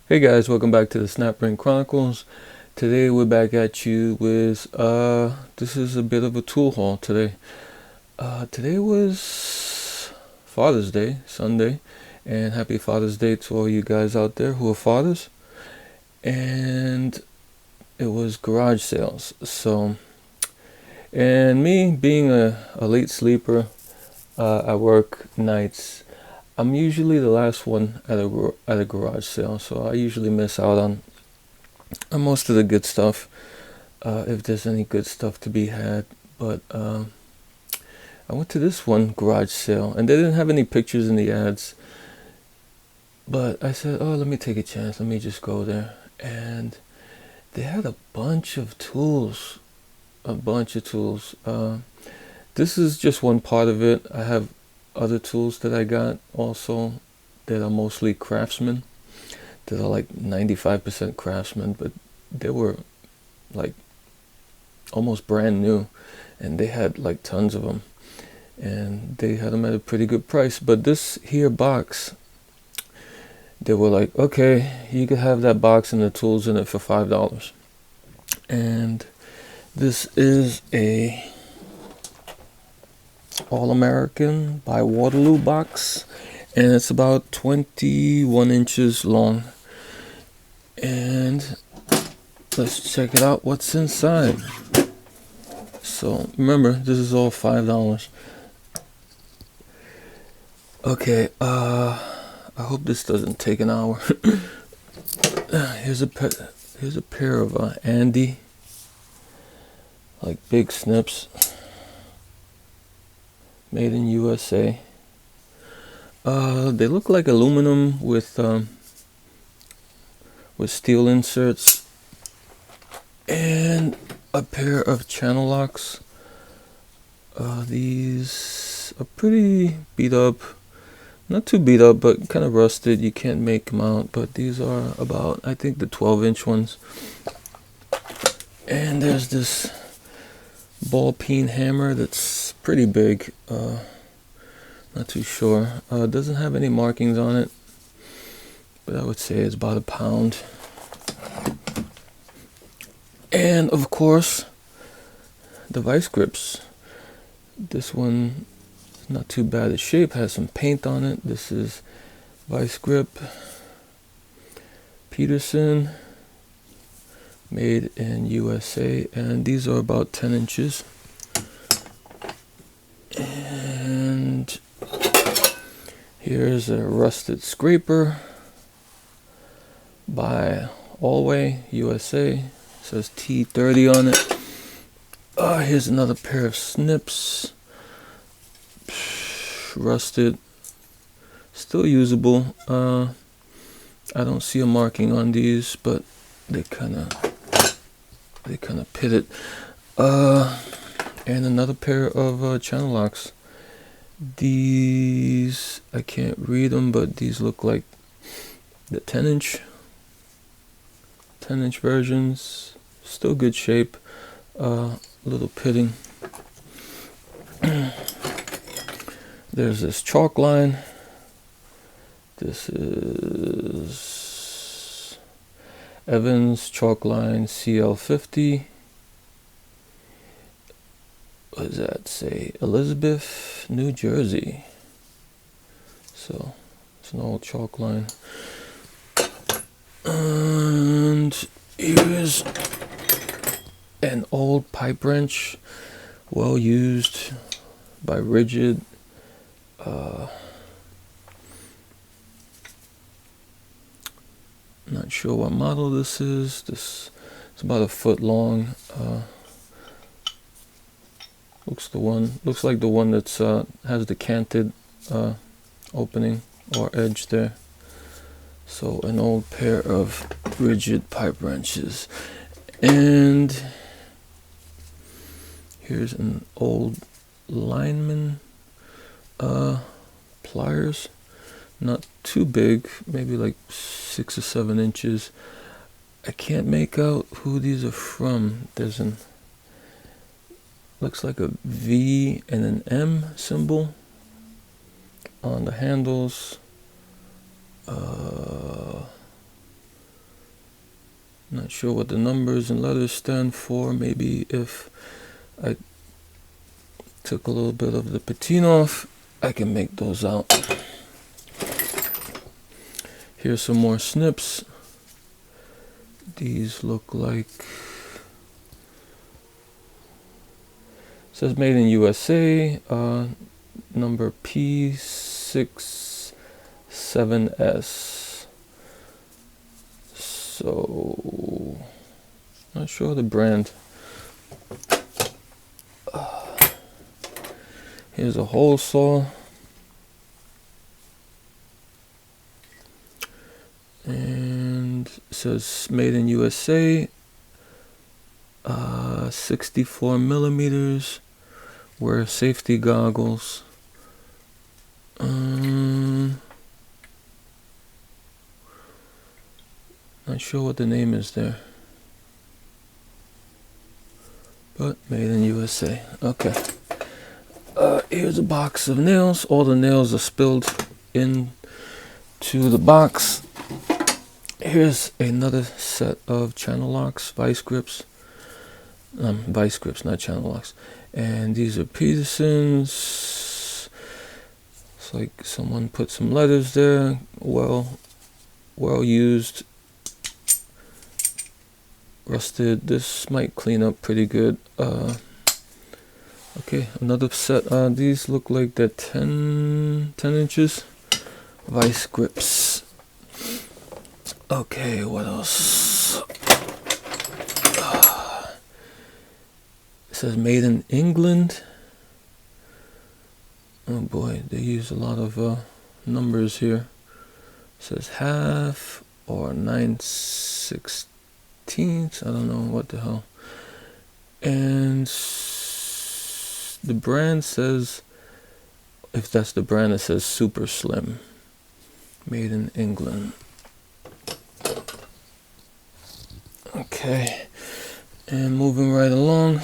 Hey guys, welcome back to the Snapbrain Chronicles. Today we're back at you with this is a bit of a tool haul today. Today was Father's Day, Sunday, and happy Father's Day to all you guys out there who are fathers. And it was garage sales. And me being a late sleeper, I work nights. I'm usually the last one at a garage sale, so I usually miss out on most of the good stuff, if there's any good stuff to be had. But I went to this one garage sale, and they didn't have any pictures in the ads. But I said, oh, let me take a chance. Let me just go there. And they had a bunch of tools. A bunch of tools. This is just one part of it. I have other tools that I got also that are mostly craftsmen, that are like 95% craftsmen, but they were like almost brand new, and they had like tons of them, and they had them at a pretty good price. But this here box, they were like, okay, you could have that box and the tools in it for $5. And this is a All-American by Waterloo box, and it's about 21 inches long. And let's check it out, what's inside. So remember, this is all $5. Okay, I hope this doesn't take an hour. Here's a pair of Andy, like big snips, made in USA. They look like aluminum with steel inserts, and a pair of channel locks. These are pretty beat up. Not too beat up, but kind of rusted. You can't make them out, but these are about, I think, the 12-inch ones. And there's this ball peen hammer that's pretty big. Not too sure. Doesn't have any markings on it, but I would say it's about a pound. And of course, the vice grips. This one is not too bad a shape, has some paint on it. This is vice grip, Peterson, made in USA, and these are about 10 inches. And here's a rusted scraper by Alway USA. It says T30 on it. Here's another pair of snips, rusted, still usable. I don't see a marking on these, but they kind of pitted. And another pair of channel locks. These, I can't read them, but these look like the 10-inch versions. Still good shape. Little pitting. There's this chalk line. This is Evans chalk line CL50. What does that say? Elizabeth, New Jersey. So it's an old chalk line. And here's an old pipe wrench, well used by Rigid. Not sure what model this is. This is about a foot long. Looks like the one that's has the canted opening or edge there. So an old pair of Rigid pipe wrenches. And here's an old lineman pliers. Not too big, maybe like 6 or 7 inches. I can't make out who these are from. There's looks like a V and an M symbol on the handles. Not sure what the numbers and letters stand for. Maybe if I took a little bit of the patina off, I can make those out. Here's some more snips. These look like, says made in USA, number P67S. So, not sure the brand. Here's a hole saw. And it says made in USA, 64 millimeters. Wear safety goggles. Not sure what the name is there, but made in USA. Okay. Here's a box of nails. All the nails are spilled into the box. Here's another set of channel locks, vice grips. Vice grips, not channel locks. And these are Peterson's. It's like someone put some letters there. Well used. Rusted. This might clean up pretty good. Okay, another set. These look like they're 10 inches. Vice grips. Okay, what else? It says made in England. Oh boy, they use a lot of numbers here. It says half or 9/16. I don't know what the hell. And the brand says, if that's the brand, it says super slim. Made in England. Okay, and moving right along,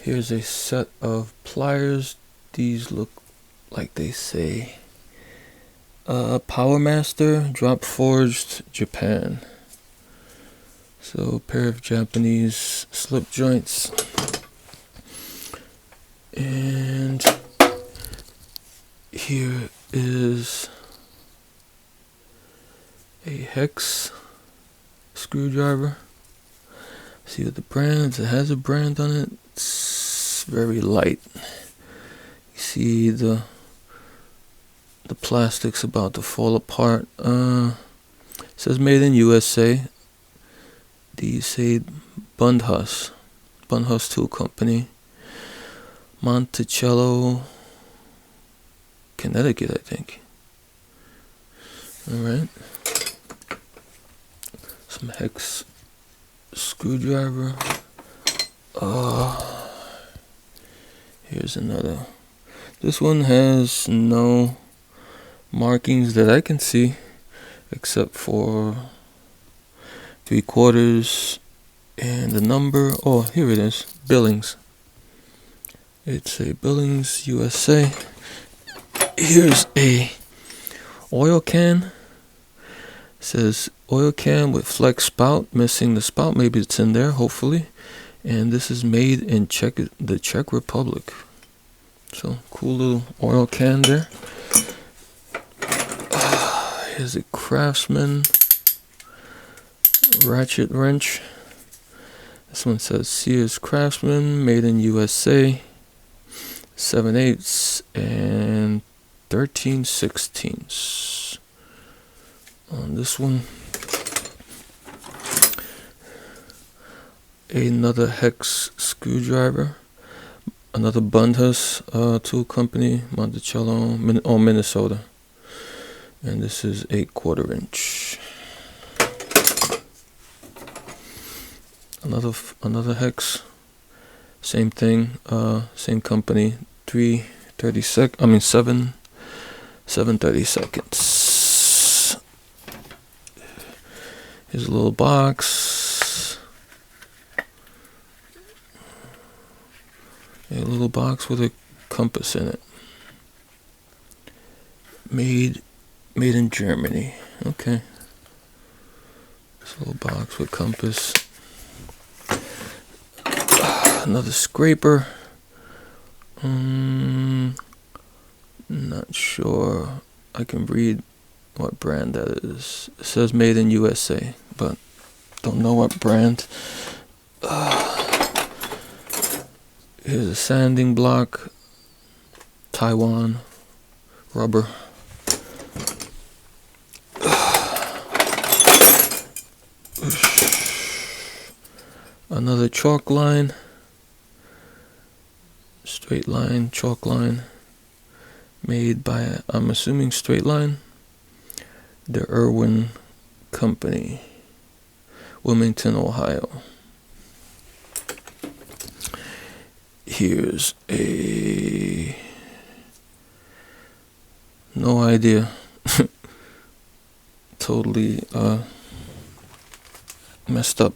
here's a set of pliers. These look like they say Power Master, drop forged, Japan. So a pair of Japanese slip joints. And here is a hex screwdriver. See what the brand, it has a brand on it. It's very light. You see the plastic's about to fall apart. It says made in USA. These say Bundhus Tool Company, Monticello, Connecticut, I think. Alright. Some hex screwdriver. Here's another. This one has no markings that I can see, except for 3/4 and the number. Oh, here it is. Billings. It's a Billings, USA. Here's a oil can. It says oil can with flex spout. Missing the spout. Maybe it's in there, hopefully. And this is made in the Czech Republic. So, cool little oil can there. Here's a Craftsman ratchet wrench. This one says Sears Craftsman, made in USA. 7/8 and 13/16 on this one. Another hex screwdriver. Another Bundhus Tool Company, Monticello, Minnesota. And this is 1/4 inch. Another hex. Same thing, same company. 7/32. Here's a little box. A little box with a compass in it. Made in Germany. Okay. This little box with compass. Another scraper. Not sure I can read what brand that is. It says made in USA, but don't know what brand. Here's a sanding block. Taiwan rubber. Another chalk line. Straight line, chalk line. Made by, I'm assuming, Straight Line. The Irwin Company. Wilmington, Ohio. Here's a... no idea. Totally messed up.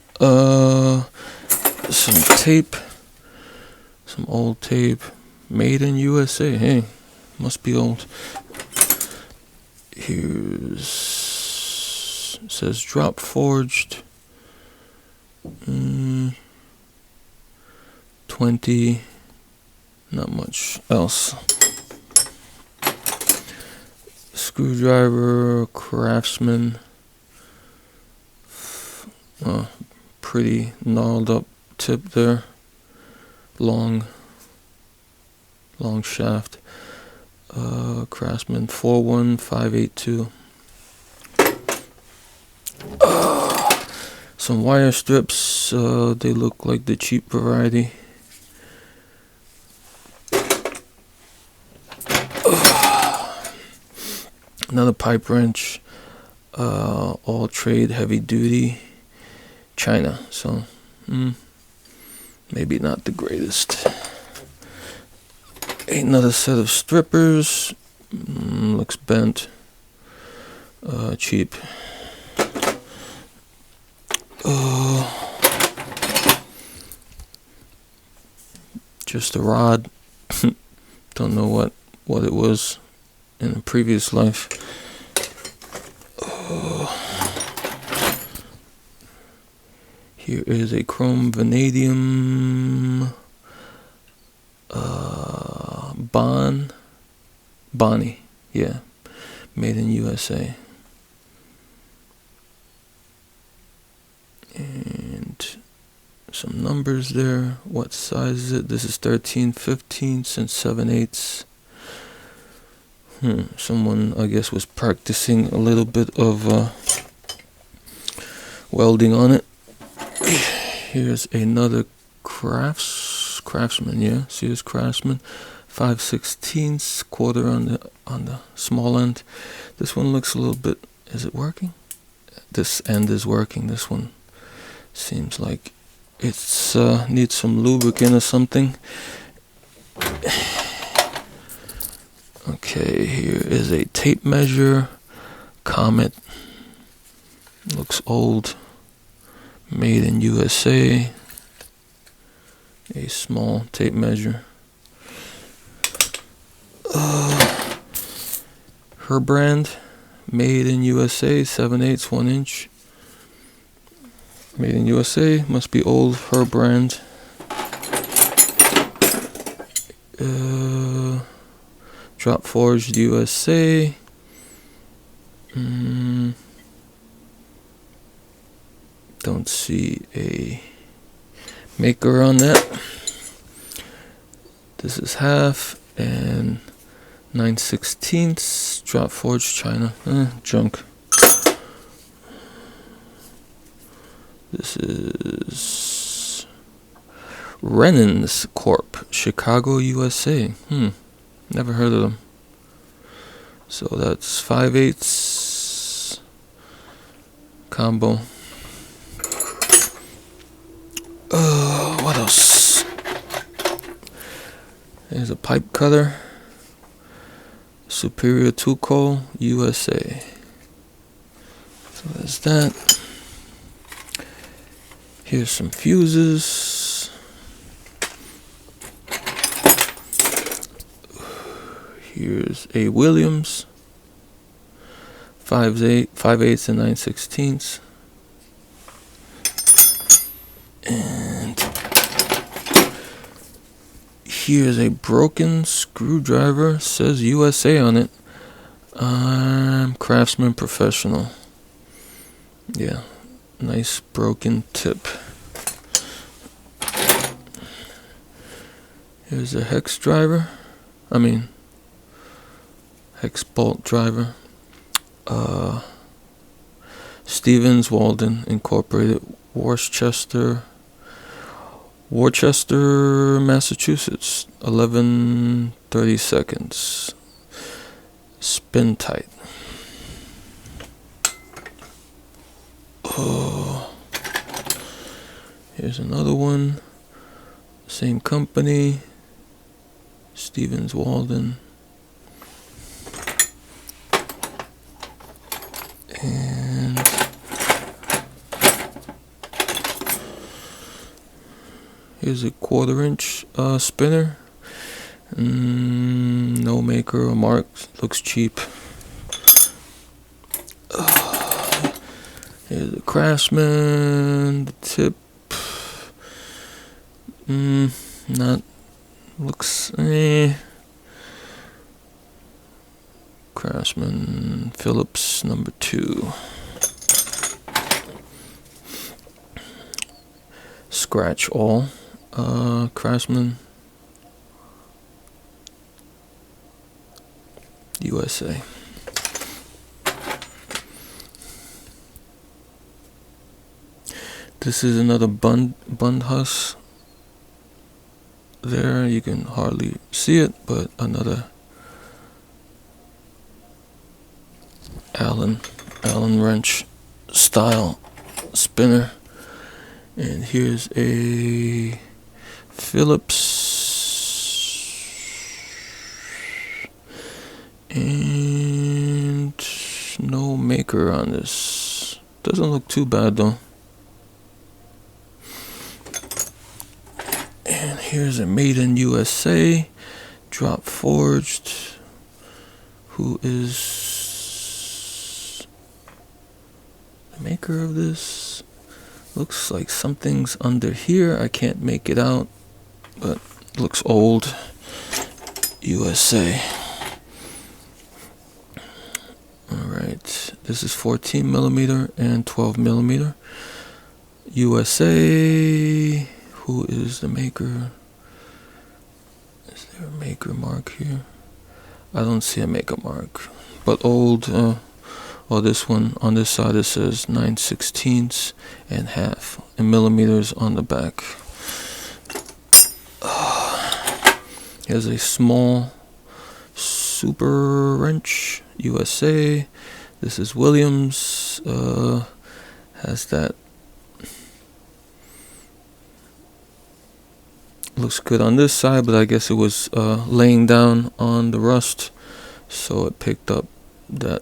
Some tape. Some old tape. Made in USA. Hey, must be old. Here's... it says drop forged. 20. Not much else. Screwdriver, Craftsman. Pretty gnarled up tip there. Long shaft. Craftsman 41582. Some wire strips. They look like the cheap variety. Another pipe wrench. All trade, heavy duty. China. So maybe not the greatest. Another set of strippers. Looks bent. Cheap. Just a rod. Don't know what it was in a previous life. Here is a chrome vanadium Bonnie, yeah, made in USA. And some numbers there. What size is it? This is 13/15 since 7/8. Someone, I guess, was practicing a little bit of welding on it. Here's another Craftsman, yeah. See this Craftsman, 5/16 quarter on the small end. This one looks a little bit. Is it working? This end is working. This one seems like it's needs some lubricant or something. Okay, here is a tape measure. Comet. Looks old. Made in USA. A small tape measure. Her brand. Made in USA. 7/8, 1 inch. Made in USA. Must be old. Her brand. Drop forged USA. Don't see a maker on that. This is half and 9/16. Drop forged China. Junk. This is Renan's Corp. Chicago, USA. Never heard of them. So that's 5/8 combo. What else? There's a pipe cutter. Superior Tool Co. USA. So there's that. Here's some fuses. Here's a Williams. 5/8 and 9/16. And here's a broken screwdriver. Says USA on it. I'm Craftsman Professional. Yeah, nice broken tip. Here's a hex driver. Hex bolt driver. Stevens Walden Incorporated, Worcester, Massachusetts. 11:30 seconds. Spin tight. Oh, here's another one. Same company. Stevens Walden. And here's a 1/4-inch spinner. No maker or mark. Looks cheap. Here's a Craftsman. The tip. Not. Looks. Craftsman Phillips number 2. Scratch all. Craftsman USA. This is another bund husk. There, you can hardly see it, but another Allen wrench style spinner. And here's a Phillips, and no maker on this. Doesn't look too bad though. And here's a made in USA, drop forged. Who is the maker of this? Looks like something's under here. I can't make it out, but looks old. USA. Alright, this is 14mm and 12mm. USA. Who is the maker? Is there a maker mark here? I don't see a maker mark, but old. This one on this side it says 9/16 and half in millimeters on the back. Here's a small super wrench, USA. This is Williams. Has that. Looks good on this side, but I guess it was laying down on the rust, so it picked up that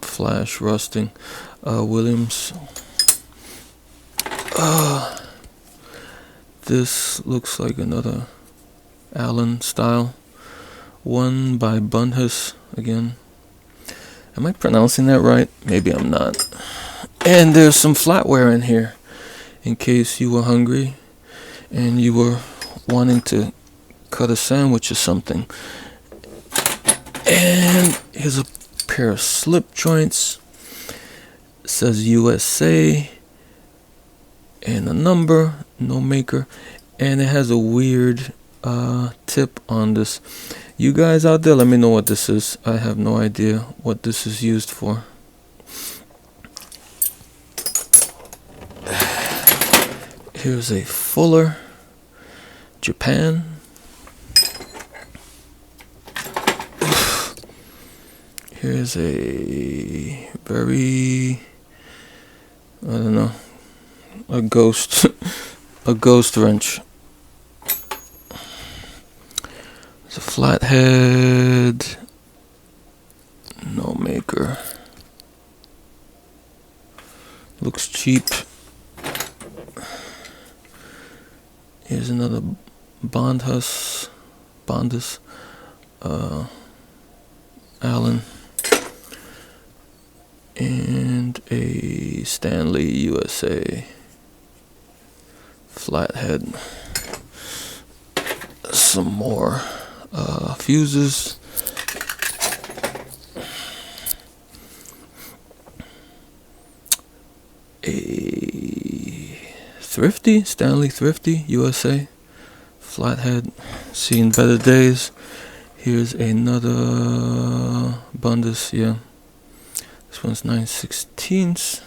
flash rusting. Williams. This looks like another Allen style one by Bunhus again. Am I pronouncing that right? Maybe I'm not. And there's some flatware in here in case you were hungry and you were wanting to cut a sandwich or something. And here's a pair of slip joints. It says USA and a number, no maker, and it has a weird tip on this. You guys out there, let me know what this is. I have no idea what this is used for. Here's a Fuller, Japan. Here's a very, I don't know, a ghost wrench. It's a flathead, no maker. Looks cheap. Here's another Bondus, Allen, and a Stanley USA. flathead. Some more fuses. A Thrifty, Stanley Thrifty, USA. Flathead, seen better days. Here's another Bundus, yeah. This one's 9/16.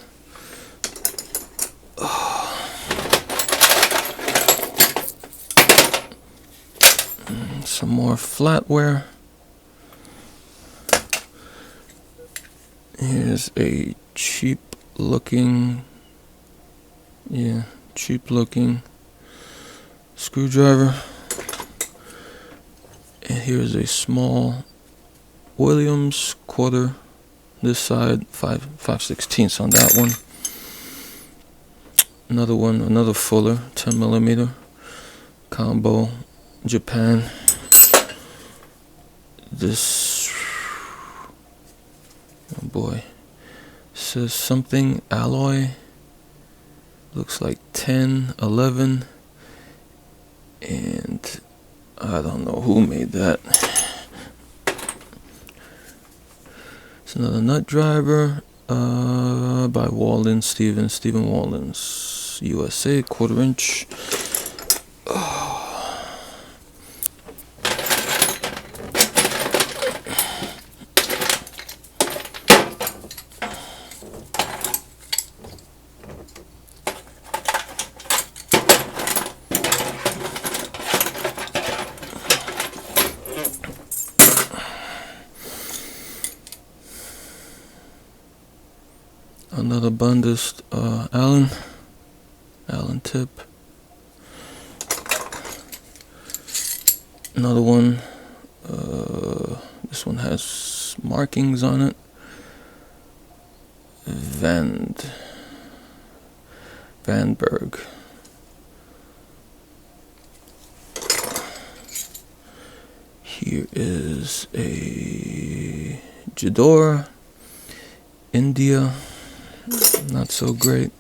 Some more flatware. Here's a cheap looking screwdriver. And here's a small Williams quarter. This side, 5/16 on that one. Another Fuller, 10mm combo, Japan. This, oh boy, says something alloy. Looks like 10, 11, and I don't know who made that. It's another nut driver by Walden, Stephen Walden's USA, 1/4 inch. Another Bundus Allen tip. Another one. This one has markings on it. Vanberg. Here is a Jador, India. Not so great.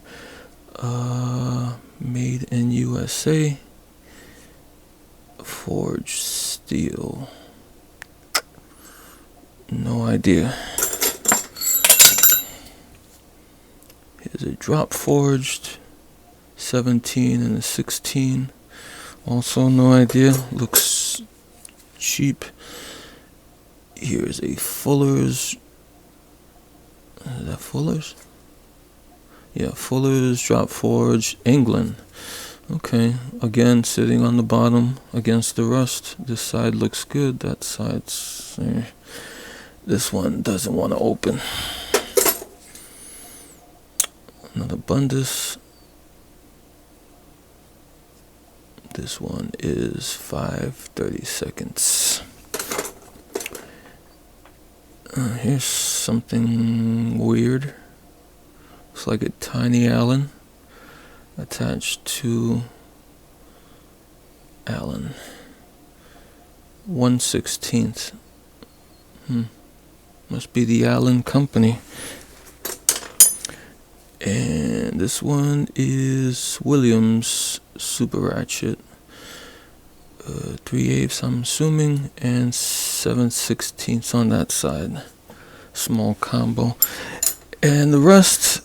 Made in USA. Forged steel. No idea. Here's a drop forged 17 and a 16. Also no idea. Looks cheap. Here's a Fuller's. Is that Fuller's? Yeah, Fuller's drop forge, England. Okay, again sitting on the bottom against the rust. This side looks good. That side's this one doesn't want to open. Another Bundus. This one is 5/32. Here's something weird. Looks like a tiny Allen attached to Allen. 1/16. Must be the Allen company. And this one is Williams Super Ratchet. 3/8 I'm assuming, and 7/16 on that side. Small combo. And the rest,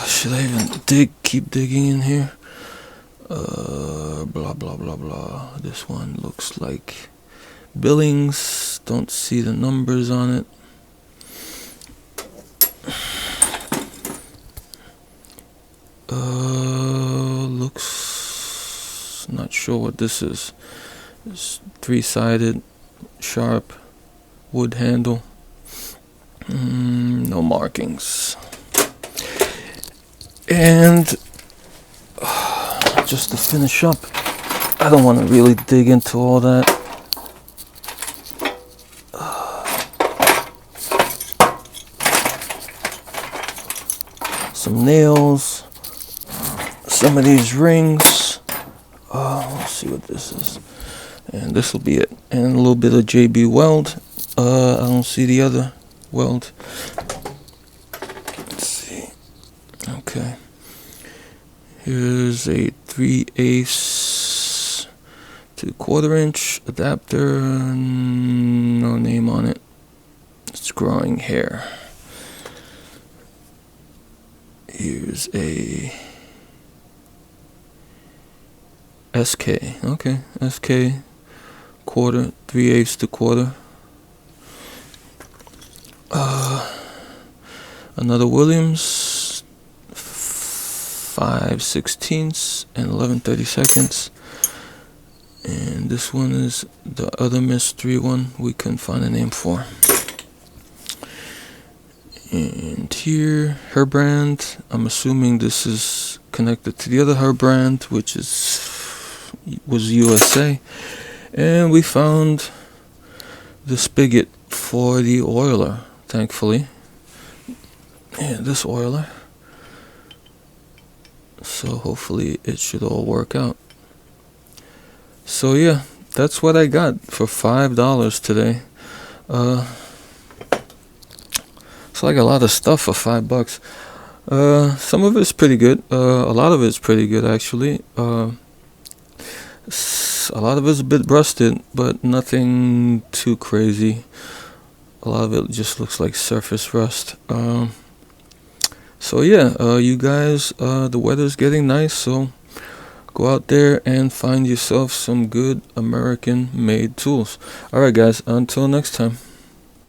should I even keep digging in here? Blah blah blah blah. This one looks like Billings. Don't see the numbers on it. Looks, not sure what this is. It's 3-sided, sharp wood handle. No markings. And just to finish up, I don't want to really dig into all that. Some nails, some of these rings. Let's see what this is. And this will be it. And a little bit of JB weld. I don't see the other weld. Let's see. Okay. Here's a 3/8 to 1/4" adapter. No name on it. It's growing hair. Here's a SK. Okay, SK 1/4, 3/8 to 1/4. Another Williams 5/16 and 11/32. And this one is the other mystery one we couldn't find a name for. And here, her brand. I'm assuming this is connected to the other her brand, which was USA. And we found the spigot for the oiler, thankfully. And this oiler. So hopefully it should all work out. So yeah, that's what I got for $5 today. It's like a lot of stuff for $5. Some of it's pretty good. A lot of it's pretty good actually. A lot of it's a bit rusted, but nothing too crazy. A lot of it just looks like surface rust. So yeah, you guys, the weather's getting nice, so go out there and find yourself some good American-made tools. Alright guys, until next time.